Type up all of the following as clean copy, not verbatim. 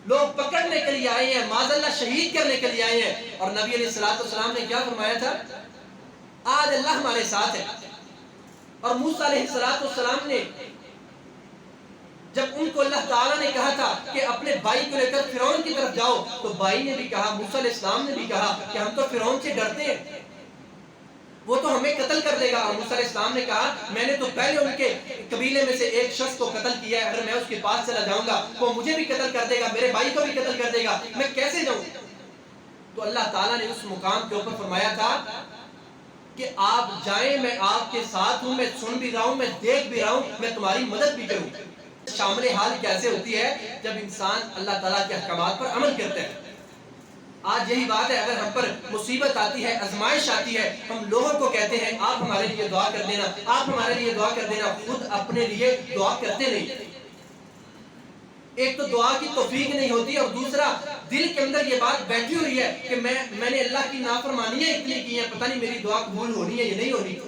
لوگ پکڑنے کے لیے آئے ہیں، معاذ اللہ شہید کرنے کے لیے آئے ہیں، اور نبی علیہ السلام نے کیا فرمایا تھا؟ آج اللہ ہمارے ساتھ ہے۔ اور موسیٰ علیہ السلام نے جب ان کو اللہ تعالیٰ نے کہا تھا کہ اپنے بھائی کو لے کر فرعون کی طرف جاؤ، تو بھائی نے بھی کہا، موسیٰ علیہ السلام نے بھی کہا کہ ہم تو فرعون سے ڈرتے ہیں، وہ تو ہمیں قتل کر دے گا۔ اور موسیٰ علیہ السلام نے کہا میں نے تو پہلے ان کے قبیلے میں سے ایک شخص کو قتل کیا ہے، اگر میں اس کے پاس چلا جاؤں گا وہ مجھے بھی قتل کر دے گا، میرے بھائی کو بھی قتل کر دے گا، میں کیسے جاؤں؟ تو اللہ تعالیٰ نے اس مقام کے اوپر فرمایا تھا کہ آپ جائیں، میں آپ کے ساتھ ہوں، میں سن بھی رہا ہوں، میں دیکھ بھی رہا ہوں، میں تمہاری مدد بھی کروں۔ شامل حال کیسے ہوتی ہے؟ جب انسان اللہ تعالیٰ کے احکامات پر عمل کرتا ہے۔ آج یہی بات ہے، اگر ہم پر مصیبت آتی ہے، آزمائش آتی ہے، ہم لوگوں کو کہتے ہیں آپ ہمارے لیے دعا کر دینا، آپ ہمارے لیے دعا کر دینا، خود اپنے لیے دعا کرتے نہیں۔ ایک تو دعا کی توفیق نہیں ہوتی، اور دوسرا دل کے اندر یہ بات بیٹھی ہوئی ہے کہ میں نے اللہ کی نافرمانیاں اتنی کی ہیں، پتہ نہیں میری دعا قبول ہونی ہے یا نہیں ہونی۔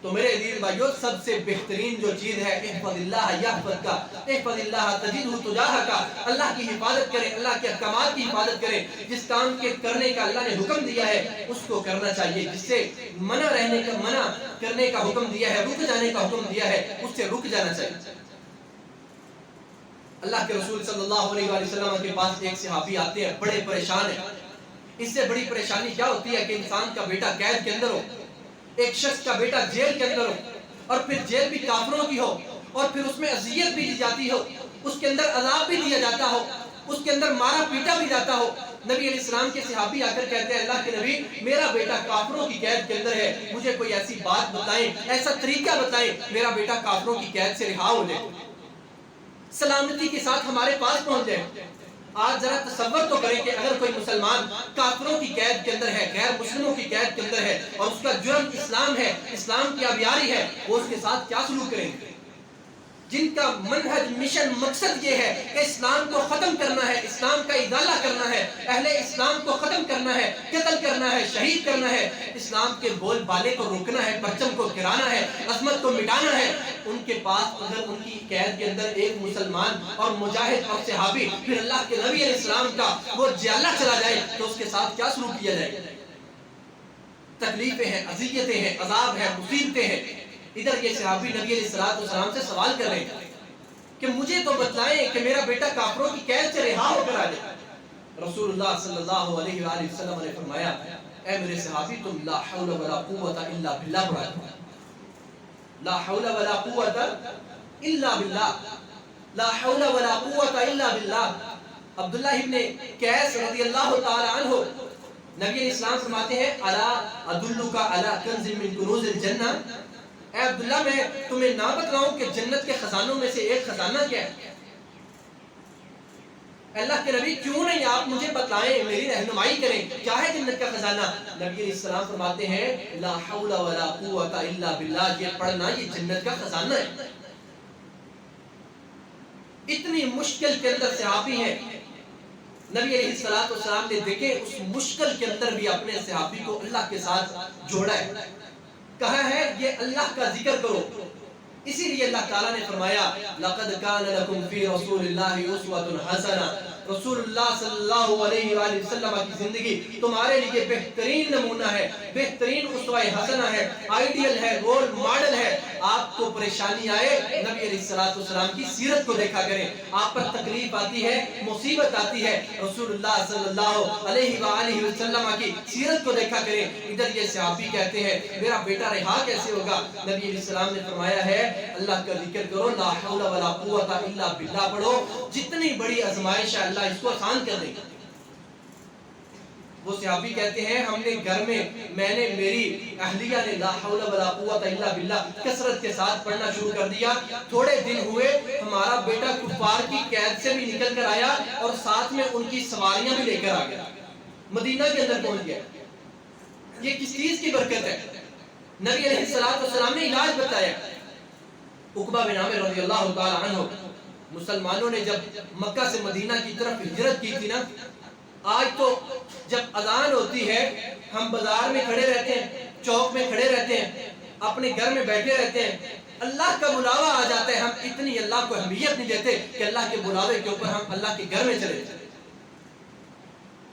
تو میرے عزیز بھائیو، سب سے بہترین جو چیز ہے، احفظ اللہ یحفظ کا، احفظ اللہ تجدہ تجاہک کا، اللہ کی حفاظت کریں، اللہ کے احکامات کی حفاظت کریں۔ جس کام کے کرنے کا اللہ نے حکم دیا ہے اس کو کرنا چاہیے، جس سے منع کرنے کا حکم دیا ہے، رک جانے کا حکم دیا ہے، اس سے رک جانا چاہیے۔ اللہ کے رسول صلی اللہ علیہ وآلہ وسلم کے پاس ایک صحابی آتے ہیں، بڑے پریشان ہیں۔ اس سے بڑی پریشانی کیا ہوتی ہے کہ انسان کا بیٹا قید کے اندر ہو، ایک شخص کا بیٹا جیل کے اندر ہو، اور پھر جیل بھی کافروں کی ہو، اور پھر اس میں اذیت بھی دی جاتی ہو، اس کے اندر عذاب بھی دیا جاتا ہو، اس کے اندر مارا پیٹا بھی جاتا ہو۔ نبی علیہ السلام کے صحابی آ کر کہتے ہیں اللہ کے نبی، میرا بیٹا کافروں کی قید کے اندر ہے، مجھے کوئی ایسی بات بتائیں، ایسا طریقہ بتائیں میرا بیٹا کافروں کی قید سے رہا ہو جائے، سلامتی کے ساتھ ہمارے پاس پہنچ جائے۔ آج ذرا تصور تو کریں کہ اگر کوئی مسلمان کافروں کی قید کے اندر ہے، غیر مسلموں کی قید کے اندر ہے، اور اس کا جرم اسلام ہے، اسلام کی آبیاری ہے، وہ اس کے ساتھ کیا سلوک کریں گے؟ جن کا منہج، مشن، مقصد یہ ہے کہ اسلام کو ختم کرنا ہے، اسلام کا ازالہ کرنا ہے، اہل اسلام کو ختم کرنا ہے، قتل کرنا ہے، شہید کرنا ہے، اسلام کے بول بالے کو روکنا ہے، پرچم کو گرانا ہے، عظمت کو مٹانا ہے، ان کے پاس اگر ان کی قید کے اندر ایک مسلمان اور مجاہد اور صحابی پھر اللہ کے نبی علیہ السلام کا وہ جیلہ چلا جائے تو اس کے ساتھ کیا سلوک کیا جائے؟ تکلیفیں ہیں، اذیتیں ہیں، عذاب ہے، مصیبتیں ہیں۔ ادھر یہ صحابی نبی علیہ السلام سے سوال کر رہے ہیں کہ مجھے تو بتلائیں کہ میرا بیٹا کافروں کی قید سے رہا ہو کر آ جائے۔ رسول اللہ صلی اللہ علیہ وآلہ وسلم نے فرمایا اے میرے صحابی، تم لا حول ولا قوت الا باللہ پڑھا دو، لا حول ولا قوت الا باللہ، لا حول ولا قوت الا باللہ۔ عبداللہ ابن قیس رضی اللہ تعالی عنہ، نبی علیہ السلام فرماتے ہیں الا ادلک علی کنز من کنوز الجنہ، اے عبداللہ میں تمہیں نہ بتلاؤں کہ جنت کے خزانوں میں سے ایک خزانہ کیا ہے؟ اللہ کے نبی کیوں نہیں آپ مجھے بتلائیں، میری رہنمائی کریں، کیا ہے جنت کا خزانہ؟ نبی علیہ السلام فرماتے ہیں لا حول ولا قوت الا باللہ، یہ پڑھنا یہ جنت کا خزانہ ہے۔ اتنی مشکل کے اندر صحابی ہیں، نبی علیہ السلام نے دیکھیں اس مشکل کے اندر بھی اپنے صحابی کو اللہ کے ساتھ جوڑا ہے، کہا ہے یہ اللہ کا ذکر کرو۔ اسی لیے اللہ تعالیٰ نے فرمایا لَقَدْ كَانَ لَكُمْ فِي رَسُولِ اللَّهِ أُسْوَةٌ حَسَنَةٌ، رسول اللہ صلی اللہ علیہ وآلہ وسلم کی زندگی تمہارے لیے بہترین نمونہ ہے، بہترین اسوہ حسنہ ہے، آئیڈیل ہے، رول ماڈل ہے۔ آپ کو پریشانی آئے نبی علیہ السلام کی سیرت کو دیکھا کریں، آپ پر تکلیف آتی ہے، مصیبت آتی ہے، رسول اللہ صلی اللہ علیہ وآلہ وسلم کی سیرت کو دیکھا کریں۔ ادھر یہ صحابی کہتے ہیں میرا بیٹا رہا کیسے ہوگا؟ نبی علیہ السلام نے فرمایا ہے اللہ کا ذکر کرو، لا حول ولا قوت الا باللہ پڑھو، جتنی بڑی آزمائش ہے اللہ اس کو آسان کر دے گا۔ وہ صحابی کہتے ہیں ہم نے گھر میں میری اہلیہ نے لا حول ولا قوت الا باللہ کثرت کے ساتھ پڑھنا شروع کر دیا، تھوڑے دن ہوئے ہمارا بیٹا کفار کی قید سے بھی نکل کر آیا اور ساتھ میں ان کی سواریاں بھی لے کر آ گیا، مدینہ کے اندر پہنچ گیا۔ یہ کس چیز کی برکت ہے؟ نبی علیہ السلام نے علاج بتایا۔ عقبہ بن عامر رضی اللہ تعالی عنہ، مسلمانوں نے جب مکہ سے مدینہ کی طرف ہجرت کی تھی نا، آج تو جب اذان ہوتی ہے ہم بازار میں کھڑے رہتے ہیں، چوک میں کھڑے رہتے ہیں، اپنے گھر میں بیٹھے رہتے ہیں، اللہ کا بلاوا آ جاتا ہے، ہم اتنی اللہ کو اہمیت نہیں دیتے کہ اللہ کے بلاوے کے اوپر ہم اللہ کے گھر میں چلے جائیں۔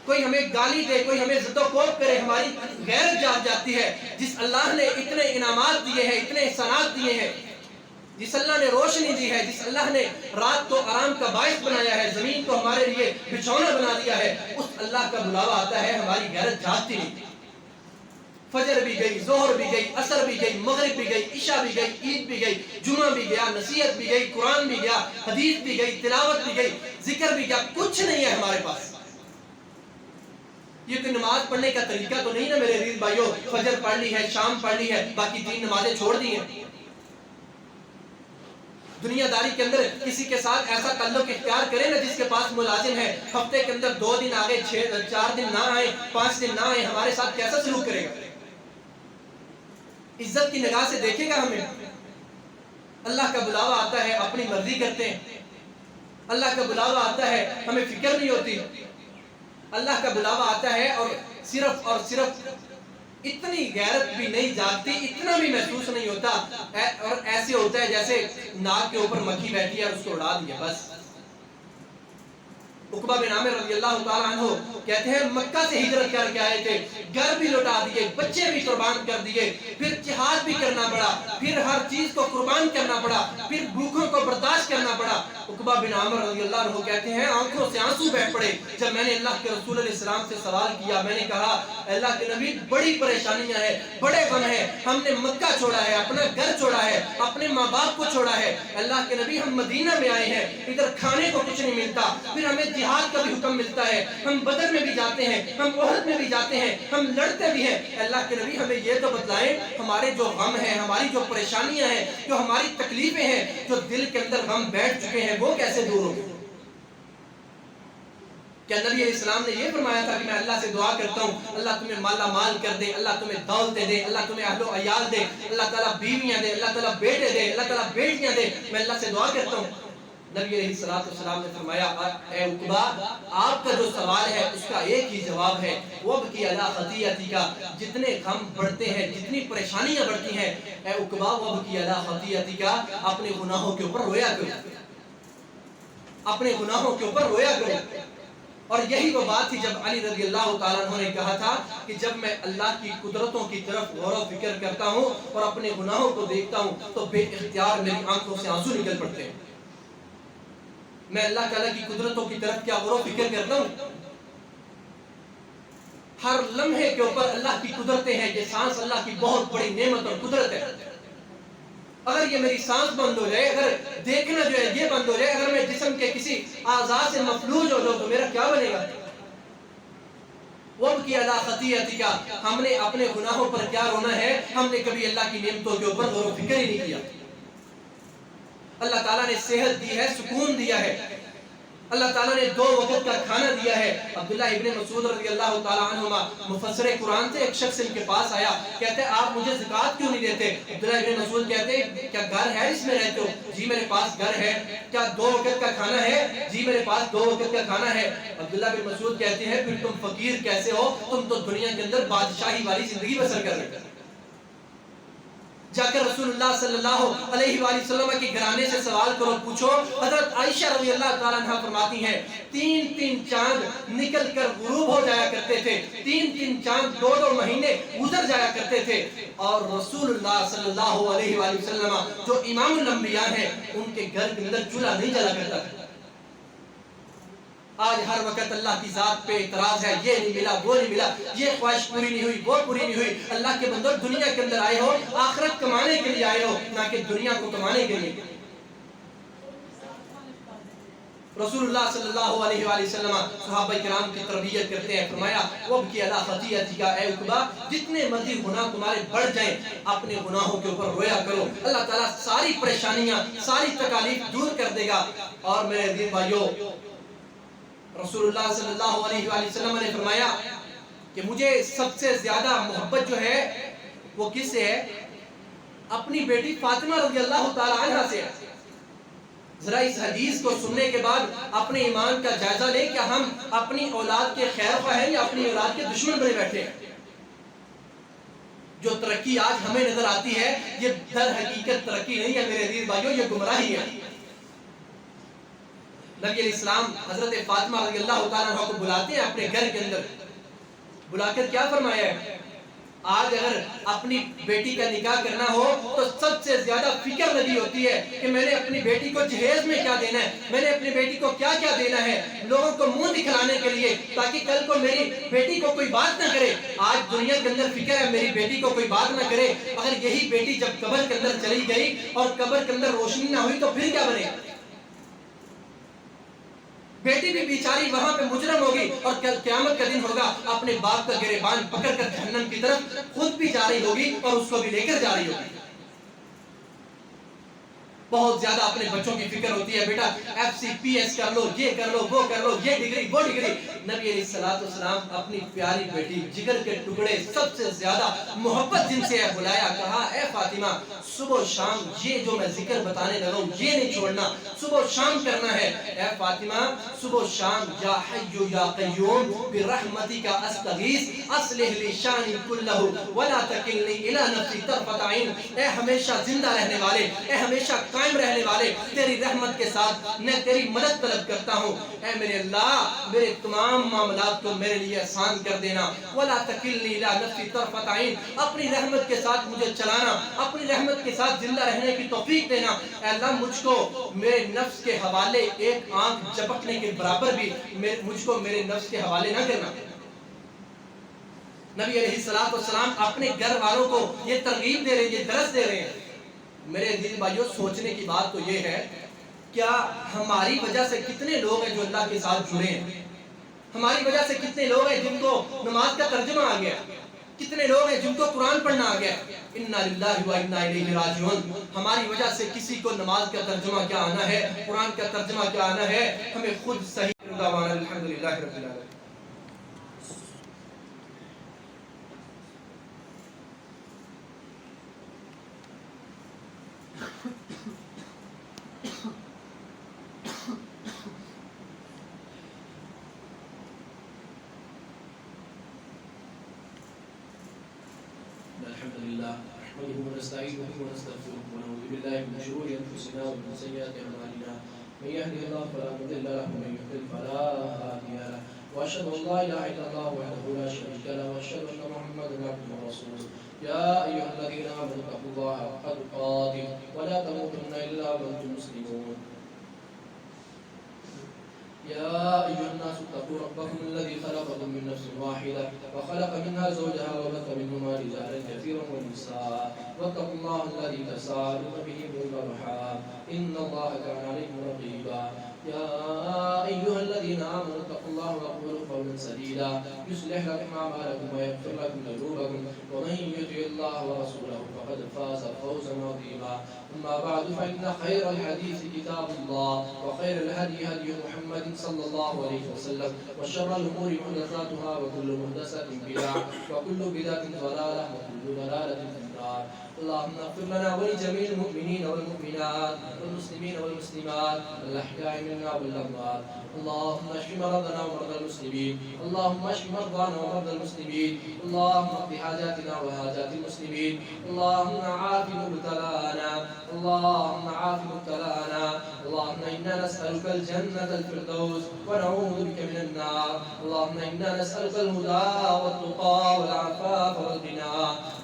کوئی ہمیں گالی دے، کوئی ہمیں زد و کوب کرے، ہماری غیرت جاگ جاتی ہے۔ جس اللہ نے اتنے انعامات دیے ہیں، اتنے احسانات دیے ہیں، جس اللہ نے روشنی دی ہے، جس اللہ نے رات کو آرام کا باعث بنایا ہے، زمین کو ہمارے لیے بچھونا بنا دیا ہے، اس اللہ کا بلاوا آتا ہے، ہماری غیرت جاگتی نہیں۔ فجر بھی گئی، ظہر بھی گئی، عصر بھی گئی، مغرب بھی گئی، عشاء بھی گئی، عید بھی گئی، جمعہ بھی گیا، نصیحت بھی گئی، قرآن بھی گیا، حدیث بھی گئی، تلاوت بھی گئی، ذکر بھی گیا، کچھ نہیں ہے ہمارے پاس۔ یہ کوئی نماز پڑھنے کا طریقہ تو نہیں نا میرے عزیز بھائیوں، فجر پڑھ لی ہے، شام پڑھ لی ہے، باقی 3 نمازیں چھوڑ دی ہیں۔ دنیا داری کے اندر کسی کے ساتھ ایسا تعلق اختیار کرے نا جس کے پاس ملازم ہے، ہفتے کے اندر 2 دن آگے، 4 دن نہ آئے، 5 دن نہ آئے، ہمارے ساتھ کیسا سلوک کرے گا؟ عزت کی نگاہ سے دیکھے گا ہمیں؟ اللہ کا بلاوا آتا ہے، اپنی مرضی کرتے ہیں۔ اللہ کا بلاوا آتا ہے، ہمیں فکر نہیں ہوتی۔ اللہ کا بلاوا آتا ہے اور صرف اتنی غیرت بھی نہیں جاگتی، اتنا بھی محسوس نہیں ہوتا، اور ایسے ہوتا ہے جیسے ناک کے اوپر مکھی بیٹھی ہے اور اس کو اڑا دیا بس۔ عقبہ بن عامر رضی اللہ تعالیٰ عنہ کہتے ہیں مکہ سے ہجرت کر کے آئے تھے، گھر بھی لوٹا دیے، بچے بھی قربان کر دیے، پھر جہاد بھی کرنا پڑا، پھر ہر چیز کو قربان کرنا پڑا، پھر بھوکوں کو برداشت کرنا پڑا۔ عقبہ بن عامر رضی اللہ عنہ کہتے ہیں آنکھوں سے آنسو بہہ پڑے جب میں نے اللہ کے رسول علیہ السلام سے سوال کیا۔ میں نے کہا اللہ کے نبی بڑی پریشانیاں ہیں، بڑے غم ہیں، ہم نے مکہ چھوڑا ہے، اپنا گھر چھوڑا ہے، اپنے ماں باپ کو چھوڑا ہے، اللہ کے نبی ہم مدینہ میں آئے ہیں، ادھر کھانے کو کچھ نہیں ملتا، پھر ہمیں جہاد کا بھی حکم ملتا ہے، ہم بدر میں بھی جاتے ہیں، ہم احد میں بھی جاتے ہیں، ہم لڑتے بھی ہیں۔ اللہ کے نبی ہمیں یہ تو بتلائیں ہمارے جو غم ہیں، ہماری جو پریشانیاں ہیں، جو ہماری تکلیفیں ہیں، جو دل کے اندر غم بیٹھ چکے ہیں، وہ کیسے دور ہوں گے؟ کیا نبی علیہ السلام نے یہ فرمایا تھا کہ میں اللہ سے دعا کرتا ہوں اللہ تمہیں مالا مال کر دے، اللہ تمہیں دولتیں دے، اللہ تمہیں اہل و عیال دے، اللہ تعالیٰ بیویاں دے، اللہ تعالیٰ بیٹے دے، اللہ تعالیٰ بیٹیاں دے، میں اللہ سے دعا کرتا ہوں؟ نبی علیہ السلام نے فرمایا اے عقبہ آپ کا جو سوال ہے اس کا ایک ہی جواب ہے، وَبْكِ عَلَىٰ خَطِيئَتِكَ، جتنے غم بڑھتے ہیں، جتنی پریشانیاں بڑھتی ہیں، اے عقبہ وَبْكِ عَلَىٰ خَطِيئَتِكَ، اپنے گناہوں کے اوپر رویا کرو، اپنے گناہوں کے اوپر رویا کرو۔ اور یہی وہ بات تھی جب علی رضی اللہ تعالیٰ عنہ نے کہا تھا کہ جب میں اللہ کی قدرتوں کی طرف غور و فکر کرتا ہوں اور اپنے گناہوں کو دیکھتا ہوں تو بے اختیار میری آنکھوں سے آنسو نکل پڑتے ہیں۔ میں اللہ تعالیٰ کی قدرتوں کی طرف کیا غور و فکر کرتا ہوں؟ ہر لمحے کے اوپر اللہ کی قدرتیں ہیں، یہ سانس اللہ کی بہت بڑی نعمت اور قدرت ہے۔ اگر یہ میری سانس بند ہو جائے، اگر دیکھنا جو ہے یہ بند ہو جائے، اگر میں جسم کے کسی اعضاء سے مفلوج ہو جاؤں تو میرا کیا بنے گا؟ وَبْكِ عَلَىٰ خَطِيئَتِكَ، ہم نے اپنے گناہوں پر کیا رونا ہے؟ ہم نے کبھی اللہ کی نعمتوں کے اوپر غور و فکر ہی نہیں کیا۔ اللہ تعالیٰ نے صحت دی ہے، سکون دیا ہے، اللہ تعالیٰ نے 2 وقت کا کھانا دیا ہے۔ عبداللہ ابن مسعود رضی اللہ تعالیٰ عنہما مفسر قرآن سے ایک شخص ان کے پاس آیا، کہتے ہیں آپ مجھے زکوٰۃ کیوں نہیں دیتے؟ عبداللہ ابن مسعود کہتے ہیں کیا گھر ہے اس میں رہتے ہو؟ جی میرے پاس گھر ہے۔ کیا 2 وقت کا کھانا ہے؟ جی میرے پاس 2 وقت کا کھانا ہے۔ عبداللہ بن مسعود کہتے ہیں پھر تم فقیر کیسے ہو؟ تم تو دنیا کے اندر بادشاہی والی زندگی بسر کر رہے ہو۔ جا کر رسول اللہ صلی اللہ علیہ وآلہ وسلم کے گھرانے سے سوال کرو، پوچھو۔ حضرت عائشہ رضی اللہ تعالیٰ عنہ فرماتی ہیں 3 چاند نکل کر غروب ہو جایا کرتے تھے، 3 چاند 2 مہینے گزر جایا کرتے تھے، اور رسول اللہ صلی اللہ علیہ وآلہ وسلم جو امام الانبیاء ہیں ان کے گھر کے اندر چولہا نہیں جلا کرتا تھا۔ آج ہر وقت اللہ کی ذات پہ اعتراض ہے، یہ نہیں ملا، وہ نہیں ملا، یہ خواہش پوری نہیں ہوئی، وہ پوری نہیں ہوئی۔ اللہ کے بندو دنیا کے اندر آئے ہو، آخرت کمانے کے لیے آئے ہو، نہ کہ دنیا کو کمانے کے لیے۔ رسول اللہ صلی اللہ علیہ وآلہ وسلم صحابہ کرام کی تربیت کرتے ہیں، فرمایا وَبْكِ عَلَىٰ خَطِيئَتِكَ، اے عقبہ جتنے مرضی گناہ تمہارے بڑھ جائیں اپنے گناہوں کے اوپر رویا کرو، اللہ تعالیٰ ساری پریشانیاں، ساری تکالیف دور کر دے گا۔ اور میرے عزیز بھائیو، رسول اللہ صلی اللہ علیہ وآلہ وسلم نے فرمایا کہ مجھے سب سے زیادہ محبت جو ہے وہ کس سے ہے؟ اپنی بیٹی فاطمہ رضی اللہ تعالی عنہ سے ہے۔ ذرا اس حدیث کو سننے کے بعد اپنے ایمان کا جائزہ لیں، کیا ہم اپنی اولاد کے خیر خواہ ہیں یا اپنی اولاد کے دشمن بنے بیٹھے ہیں؟ جو ترقی آج ہمیں نظر آتی ہے یہ در حقیقت ترقی نہیں ہے میرے عزیز بھائیوں، یہ گمراہی ہے۔ نبی علیہ السلام حضرت فاطمہ رضی اللہ تعالیٰ عنہ کو بلاتے ہیں اپنے گھر کے اندر، بلا کر کیا فرمایا ہے؟ آج اگر اپنی بیٹی کا نکاح کرنا ہو تو سب سے زیادہ فکر لگی ہوتی ہے کہ میں نے اپنی بیٹی کو جہیز میں کیا دینا ہے، میں نے اپنی بیٹی کو کیا کیا دینا ہے، لوگوں کو منہ دکھلانے کے لیے، تاکہ کل کو میری بیٹی کو کوئی بات نہ کرے۔ آج دنیا کے اندر فکر ہے میری بیٹی کو کوئی بات نہ کرے۔ اگر یہی بیٹی جب قبر کے اندر چلی گئی اور قبر کے اندر روشنی نہ ہوئی تو پھر کیا بنے گا؟ بیٹی بھی بیچاری وہاں پہ مجرم ہوگی، اور قیامت کا دن ہوگا اپنے باپ کا گریبان پکڑ کر جہنم کی طرف خود بھی جا رہی ہوگی اور اس کو بھی لے کر جا رہی ہوگی۔ بہت زیادہ اپنے بچوں کی فکر ہوتی ہے، بیٹا ایف سی پی ایس کر لو، یہ کر لو، وہ کر لو، یہ ڈگری وہ ڈگری۔ نبی علیہ السلام اپنی پیاری بیٹی جگر کے ٹکڑے سب سے زیادہ محبت جن سے ہے بلایا، کہا اے فاطمہ صبح و شام یہ جو میں ذکر بتانے لگا ہوں یہ نہیں چھوڑنا، صبح و شام کرنا ہے۔ اے فاطمہ صبح و شام یا حی یا قیوم برحمتک استغیث اصلح لی شانی کلہ ولا تکلنی الی نفسی طرفۃ عین۔ اے ہمیشہ زندہ رہنے والے، اے ہمیشہ قائم رہنے والے، تیری رحمت کے ساتھ میں تیری مدد طلب کرتا ہوں۔ اے میرے اللہ میرے تمام معاملات کو میرے لیے آسان کر دینا، ولا تکلنی الی نفسی طرفۃ عین، اپنی رحمت کے ساتھ مجھے چلانا، اپنی رحمت کے ساتھ زندہ رہنے کی توفیق دینا۔ اے اللہ مجھ کو میرے نفس کے حوالے ایک آنکھ جھپکنے کے برابر بھی مجھ کو میرے نفس کے حوالے نہ کرنا۔ نبی علیہ السلام اپنے گھر والوں کو یہ ترغیب دے رہے ہیں، یہ درس دے رہے ہیں۔ میرے دل بھائیوں سوچنے کی بات تو یہ ہے، کیا ہماری وجہ سے کتنے لوگ ہیں جو اللہ کے ساتھ جڑے ہیں؟ ہماری وجہ سے کتنے لوگ ہیں جن کو نماز کا ترجمہ آ گیا؟ کتنے لوگ ہیں جن کو قرآن پڑھنا آ گیا؟ انا للہ و انا الیہ راجعون۔ ہماری وجہ سے کسی کو نماز کا ترجمہ کیا آنا ہے، قرآن کا ترجمہ کیا آنا ہے، ہمیں خود صحیح دعوانا الحمدللہ رب العالمین۔ الحمد لله نحمده ونستعينه ونستغفره ونعوذ بالله من شرور انفسنا ومن سيئات اعمالنا، من يهده الله فلا مضل له ومن يضلل فلا هادي له، واشهد ان لا اله الا الله وحده لا شريك له، واشهد ان محمدا عبده ورسوله۔ يا ايها الذين امنوا اتقوا الله حق تقاته ولا تموتن الا وانتم مسلمون۔ يا أيها الناس اتقوا ربكم الذي خلقكم من نفس واحدة وخلق منها زوجها وبث منهما رجالا كثيرا ونساء، واتقوا الله الذي تساءلون به والأرحام إن الله كان عليكم رقيبا۔ يا أيها الذين آمنوا اتقوا الله وقولوا قولا سديدا يصلح لكم أعمالكم ويغفر لكم ذنوبكم، ومن يطع الله ورسوله فقد فاز فوزا عظيما۔ أما بعد فإن خير الحديث كتاب الله، وخير الهدي هدي محمد صلى الله عليه وسلم، وشر الأمور محدثاتها وكل محدثة بدعة وكل بدعة ضلالة وكل ضلالة في النار۔ اللهم اغفر لنا ولجميع المؤمنين والمؤمنات والمسلمين والمسلمات الأحياء منا والأموات۔ اللهم اشف مرضنا ومرضى المسلمين، اللهم اشف مرضانا ومرضى المسلمين، اللهم اقض حاجاتنا وحاجات المسلمين، اللهم عاف مبتلانا، اللهم عاف مبتلانا، اللهم إنا نسألك الجنة الفردوس ونعوذ بك من النار، اللهم إنا نسألك الهدى والتقى والعفاف والغنى،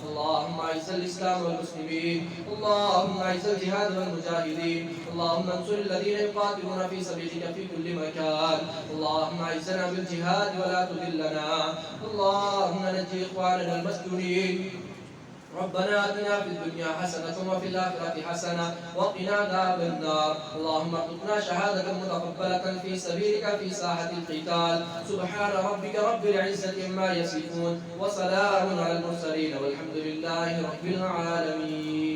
اللهم أعز الإسلام والمسلمين، اللهم أعز الجهاد والمجاهدين، اللهم انصر الذين يقاتلون في سبيلك في كل مكان، اللهم أعزنا بالجهاد ولا تذلنا، اللهم نجي إخواننا المسجونين، ربنا آتنا في الدنيا حسنة وفي الآخرة حسنة وقنا عذاب النار، اللهم ارزقنا شهادة متقبلة في سبيلك في ساحة القتال، سبحان ربك رب العزة عما يصفون وسلام على المرسلين والحمد لله رب العالمين۔